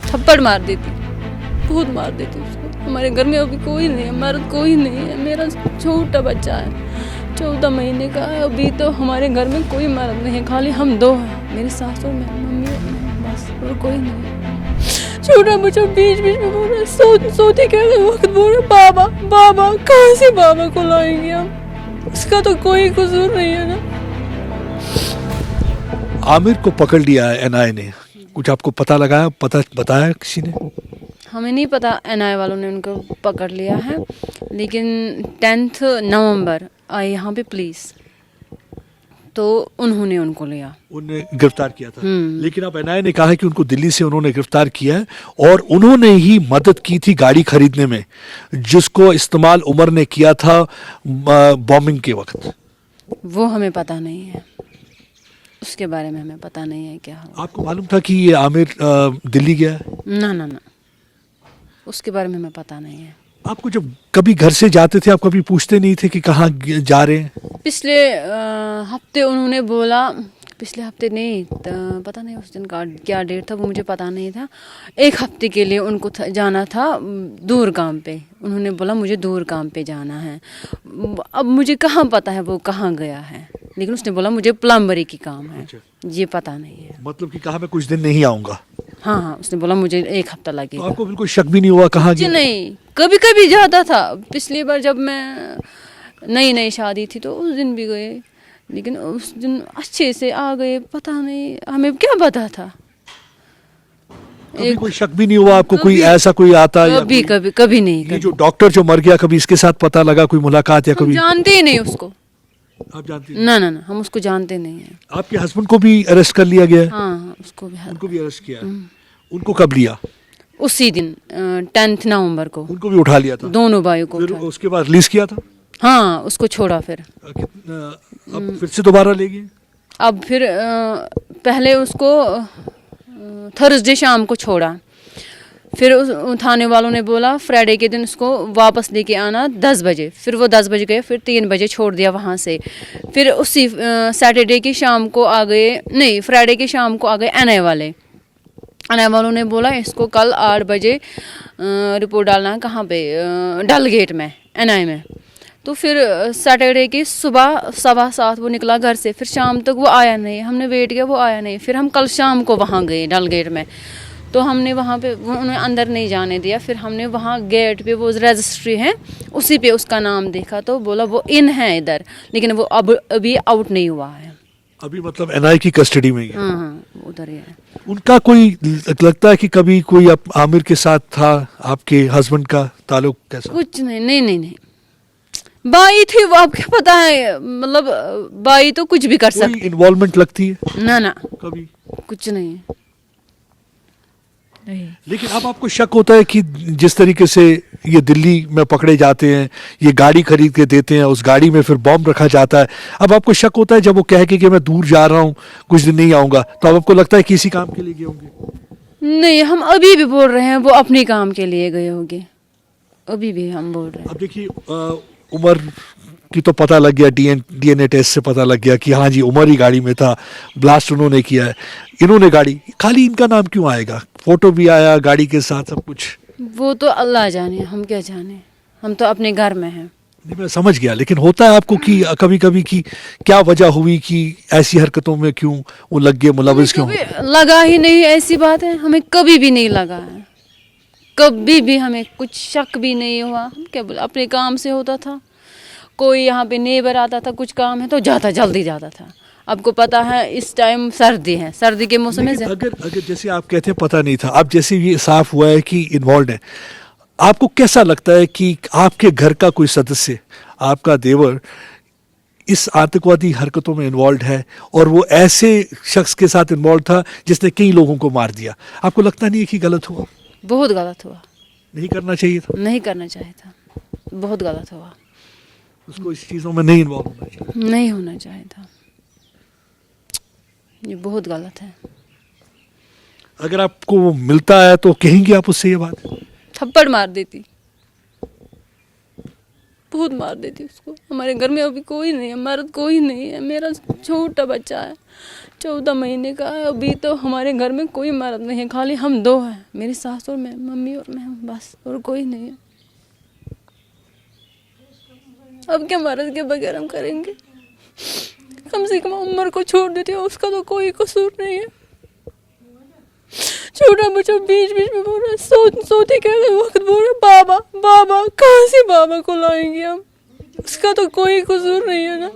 थप्पड़ मार देती, बहुत मार देती उसको। हमारे घर में अभी कोई नहीं है, मर्द कोई नहीं है, मेरा छोटा बच्चा है 14 महीने का है। अभी तो हमारे घर में कोई मर्द नहीं है, खाली हम दो हैं, मेरी सास और मैं, मम्मी और मैं, बस और कोई नहीं है। छोटा बच्चा बीच बीच में बोल रहा है, सोते के वक्त बोल रहा बाबा बाबा, कहाँ से बाबा को लाएंगे हम, उसका तो कोई कसूर नहीं है ना। आमिर को पकड़ लिया है एनआई ने, कुछ आपको पता लगाया, पता बताया किसी ने? हमें नहीं पता, एनआई वालों ने उनको पकड़ लिया है, लेकिन 10 नवंबर आए यहाँ पे पुलिस, तो उन्होंने उनको लिया, उन्हें गिरफ्तार किया था। लेकिन अब एनआई ने कहा है कि उनको दिल्ली से उन्होंने गिरफ्तार किया है और उन्होंने ही मदद की थी गाड़ी खरीदने में, जिसको इस्तेमाल उमर ने किया था बॉम्बिंग के वक्त। वो हमें पता नहीं है, उसके बारे में हमें पता नहीं है क्या हुआ। आपको मालूम था कि ये आमिर दिल्ली गया है? ना ना ना, उसके बारे में हमें पता नहीं है। आपको जब कभी घर से जाते थे, आप कभी पूछते नहीं थे कि कहाँ जा रहे हैं? पिछले हफ्ते उन्होंने बोला, पिछले हफ्ते नहीं, पता नहीं उस दिन का क्या डेट था, वो मुझे पता नहीं था। 1 हफ्ते के लिए उनको जाना था दूर काम पे, उन्होंने बोला मुझे दूर काम पे जाना है। अब मुझे कहाँ पता है वो कहाँ गया है, लेकिन उसने बोला मुझे प्लम्बरी की काम है। अच्छा। ये पता नहीं है। मतलब कि कहा मैं कुछ दिन नहीं आऊंगा। हाँ हाँ, उसने बोला मुझे 1 हफ्ता तो लगेगा। आपको बिल्कुल शक भी नहीं हुआ कहाँ जी गया? नहीं, कभी कभी जाता था। पिछली बार जब मैं नई नई शादी थी तो उस दिन भी गए, लेकिन उस दिन अच्छे से आ गए, पता नहीं हमें क्या पता था। कभी कोई शक भी नहीं हुआ आपको, कोई ऐसा कोई आता या कभी कोई- कभी कभी नहीं, ये जो डॉक्टर जो मर गया, कभी इसके साथ पता लगा कोई मुलाकात या हम कभी? जानते ही नहीं उसको। आप जानती हैं? ना ना ना, हम उसको जानते नहीं हैं। आपके हस्बैंड को भी अरेस्ट कर लिया गया है? हाँ हाँ, उसको भी उनको भी अरेस्ट किया है। उनको कब लिया? उसी दिन 10 नवंबर को उनको भी उठा लिया था? दोनों भाइयों को फिर उठाया। उसके बाद रिलीज किया था? हाँ, उसको छोड़ा फिर। अब फिर से दोबारा ले गए? अब फिर पहले उसको थर्सडे शाम को छोड़ा, फिर उस थाने वालों ने बोला फ्राइडे के दिन उसको वापस लेके आना 10 बजे। फिर वो 10 बजे गए, फिर 3 बजे छोड़ दिया वहाँ से। फिर उसी सैटरडे की शाम को आ गए, नहीं फ्राइडे की शाम को आ गए एनआई वाले। एनआई वालों ने बोला इसको कल 8 बजे रिपोर्ट डालना है, कहाँ पे, डल गेट में, एनआई में। तो फिर सैटरडे की सुबह 7:15 वो निकला घर से, फिर शाम तक वो आया नहीं, हमने वेट किया, वो आया नहीं। फिर हम कल शाम को वहाँ गए डल गेट में, तो हमने वहाँ पे उन्हें अंदर नहीं जाने दिया। फिर हमने वहाँ गेट पे वो रजिस्ट्री है उसी पे उसका नाम देखा, तो बोला वो इन है इधर, लेकिन वो अब अभी आउट नहीं हुआ है। अभी मतलब एनआई की कस्टडी में ही है। हाँ हाँ, उधर ही है। उनका कोई लगता है कि कभी कोई आमिर के साथ था, आपके हस्बैंड का ताल्लुक कैसा? कुछ नहीं, नहीं नहीं नहीं, बाई थी वो, आपको पता है, मतलब बाई तो कुछ भी कर कोई सकती। इन्वॉल्वमेंट लगती है ना ना, कभी? कुछ नहीं नहीं। लेकिन अब आपको शक होता है कि जिस तरीके से ये दिल्ली में पकड़े जाते हैं, ये गाड़ी खरीद के देते हैं, उस गाड़ी में फिर बॉम्ब रखा जाता है, अब आपको शक होता है जब वो कह के कि मैं दूर जा रहा हूँ, कुछ दिन नहीं आऊँगा, तो अब आपको लगता है कि इसी काम के लिए गए होंगे? नहीं, हम अभी भी बोल रहे हैं वो अपने काम के लिए गए होंगे, अभी भी हम बोल रहे हैं। अब देखिए उमर की तो पता लग गया, डीएनए टेस्ट से पता लग गया कि हाँ जी उमर ही गाड़ी में था, ब्लास्ट उन्होंने किया है, इन्होंने गाड़ी, खाली इनका नाम क्यों आएगा? फोटो भी आया गाड़ी के साथ, सब कुछ। वो तो अल्लाह जाने, हम क्या जाने, हम तो अपने घर में हैं। नहीं मैं समझ गया, लेकिन होता है आपको कि कभी कभी कि क्या वजह हुई कि ऐसी हरकतों में क्यों वो लग गए, मुलविस क्यों? कभी लगा ही नहीं, ऐसी बात है, हमें कभी भी नहीं लगा है, कभी भी हमें कुछ शक भी नहीं हुआ। हम क्या बोले, अपने काम से होता था, कोई यहाँ पे नेबर आता था, कुछ काम है तो जाता, जल्दी जाता था। आपको पता है इस टाइम सर्दी है, सर्दी के मौसम में लेकिन अगर जैसे आप कहते हैं पता नहीं था, अब जैसे ये साफ हुआ है कि इन्वॉल्व है, आपको कैसा लगता है कि आपके घर का कोई सदस्य, आपका देवर, इस आतंकवादी हरकतों में इन्वॉल्व है और वो ऐसे शख्स के साथ इन्वॉल्व था जिसने कई लोगों को मार दिया? आपको लगता नहीं है कि गलत हुआ? बहुत गलत हुआ, नहीं करना चाहिए था? नहीं करना चाहिए था, बहुत गलत हुआ, उसको इस चीज़ों में नहीं इन्वॉल्व होना चाहिए? नहीं होना चाहिए था, ये बहुत गलत है। अगर आपको वो मिलता है तो कहेंगे आप उससे ये बात? थप्पड़ मार देती, बहुत मार देती उसको. हमारे घर में अभी कोई नहीं है, मर्द कोई नहीं है. मेरा छोटा बच्चा है, 14 महीने का है. अभी तो हमारे घर में कोई मर्द नहीं है, खाली हम दो हैं, मेरी सास और मैं, मम्मी और मैं, बस, और कोई नहीं है. अब क्या मर्द के बगैर हम करेंगे? कम से कम उम्र को छोड़ देती है, उसका तो कोई कसूर नहीं है. छोटा बच्चा बीच बीच में बोल रहा है, सोते के वक्त बोल रहा है बाबा बाबा. कहाँ से बाबा को लाएंगे हम? उसका तो कोई कसूर नहीं है ना.